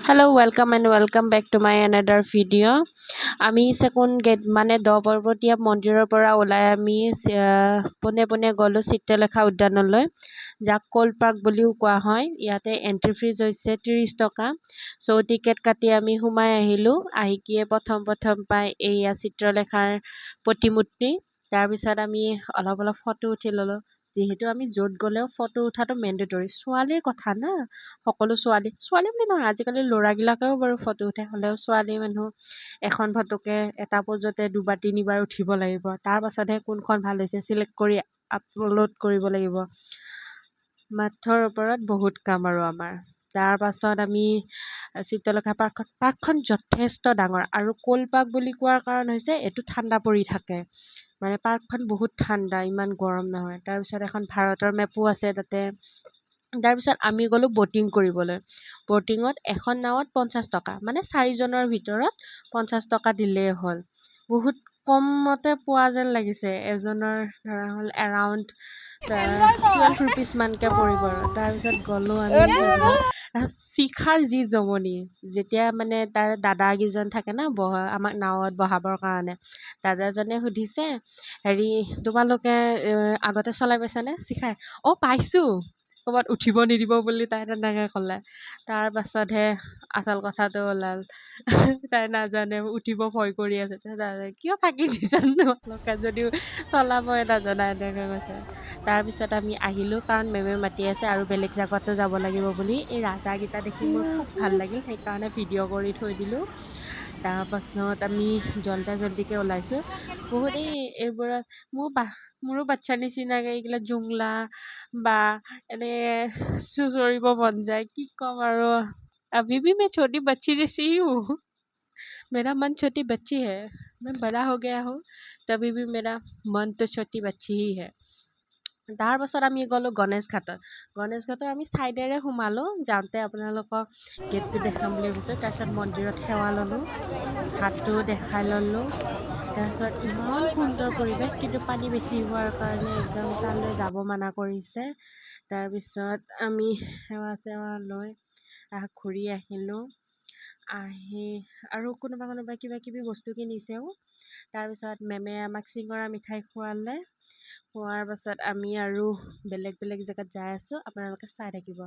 Hello, welcome and welcome back to my another video. আমি চেকুন gate মানে 10 পৰ্বতীয়া মন্দিৰৰ পৰা ওলাই আমি পোনে পোনে গ'লো চিত্ৰলেখা উদ্যানলৈ, যাক কল পাৰ্ক বুলিও কোৱা হয়। ইয়াতে এন্ট্ৰি ফিজ হৈছে 30 টকা। চ' টিকেট কাটি আমি সোমাই আহিলোঁ। আহিকিয়ে প্ৰথম পাই এইয়া চিত্ৰলেখাৰ প্ৰতিমূৰ্তি। তাৰপিছত আমি অলপ ফটো উঠি ল'লোঁ। যিহেতু আমি য'ত গ'লেও ফটো উঠাটো মেণ্ডেটৰী, ছোৱালীৰ কথা না। সকলো ছোৱালী বুলি নহয়, আজিকালি ল'ৰাবিলাকেও বাৰু ফটো উঠে, হ'লেও ছোৱালী মানুহ এখন ফটোকে এটা পজতে দুবাৰ তিনিবাৰ উঠিব লাগিব। তাৰ পাছতহে কোনখন ভাল হৈছে চিলেক্ট কৰি আপলোড কৰিব লাগিব। মাথৰ ওপৰত বহুত কাম আৰু আমাৰ। তাৰ পাছত আমি চিত্ৰলেখা পাৰ্কখন যথেষ্ট ডাঙৰ, আৰু কোল পাৰ্ক বুলি কোৱাৰ কাৰণ হৈছে এইটো ঠাণ্ডা পৰি থাকে। মানে পাৰ্কখন বহুত ঠাণ্ডা, ইমান গৰম নহয়। তাৰপিছত এখন ভাৰতৰ মেপো আছে তাতে। তাৰপিছত আমি গ'লোঁ ব'টিং কৰিবলৈ। ব'টিঙত এখন নাৱত 50 টকা, মানে 4জনৰ ভিতৰত 50 টকা দিলেই হ'ল। বহুত কমতে পোৱা যেন লাগিছে। এজনৰ ধৰা হ'ল এৰাউণ্ড 12 ৰুপিজ মানকে পৰিব আৰু। তাৰপিছত গ'লোঁ আমি চিখাৰ যি জমনি, যেতিয়া মানে তাৰ দাদাকেইজন থাকে না আমাক নাৱত বহাবৰ কাৰণে, দাদাজনে সুধিছে, হেৰি তোমালোকে আগতে চলাই পাইছানে? চিখাই পাইছোঁ, ক'ৰবাত উঠিব নিদিব বুলি তাই তেনেকৈ ক'লে। তাৰ পাছতহে আচল কথাটো ওলাল। তাই নাজানে, উঠিব ভয় কৰি আছে। কিয় ফাঁকি দিছা তোমালোকে, যদিও চলাবই নাজানা, এনেকৈ কৈছে। তাৰপিছত আমি আহিলোঁ, কাৰণ মেমে মাতি আছে আৰু বেলেগ জেগাতো যাব লাগিব বুলি। এই ৰাজাকেইটা দেখি মোৰ খুব ভাল লাগিল, সেইকাৰণে ভিডিঅ' কৰি থৈ দিলোঁ। তাৰপাছত আমি জল্দিকে ওলাইছোঁ। বহুত এইবোৰত মোৰো বাচ্ছাৰ নিচিনাকৈ এইগিলা জুংলা বা এনে চুঁচৰিব মন যায়। কি ক'ম আৰু, अभी भी मैं छोटी बच्ची जैसी ही हूँ। मेरा मन छोटी बच्ची है। मैं बड़ा हो गया हूँ, तभी भी मेरा मन तो छोटी बच्ची ही है। তাৰ পাছত আমি গ'লোঁ গণেশ ঘাটত আমি ছাইডেৰে সোমালোঁ। যাওঁতে আপোনালোকক গেটটো দেখাম বুলি ভাবিছোঁ। তাৰপিছত মন্দিৰত সেৱা ল'লোঁ, ঘাটটো দেখাই ল'লোঁ। তাৰপিছত ইমান সুন্দৰ পৰিৱেশ, কিন্তু পানী বেছি হোৱাৰ কাৰণে একদম তালৈ যাব মানা কৰিছে। তাৰপিছত আমি সেৱা লৈ ঘূৰি আহিলোঁ। আহি আৰু কোনোবা কিবা কিবি বস্তু কিনিছেও। তাৰপিছত মেমে আমাক চিঙৰা মিঠাই খোৱালে। খোৱাৰ পাছত আমি আৰু বেলেগ জেগাত যাই আছোঁ, আপোনালোকে চাই থাকিব।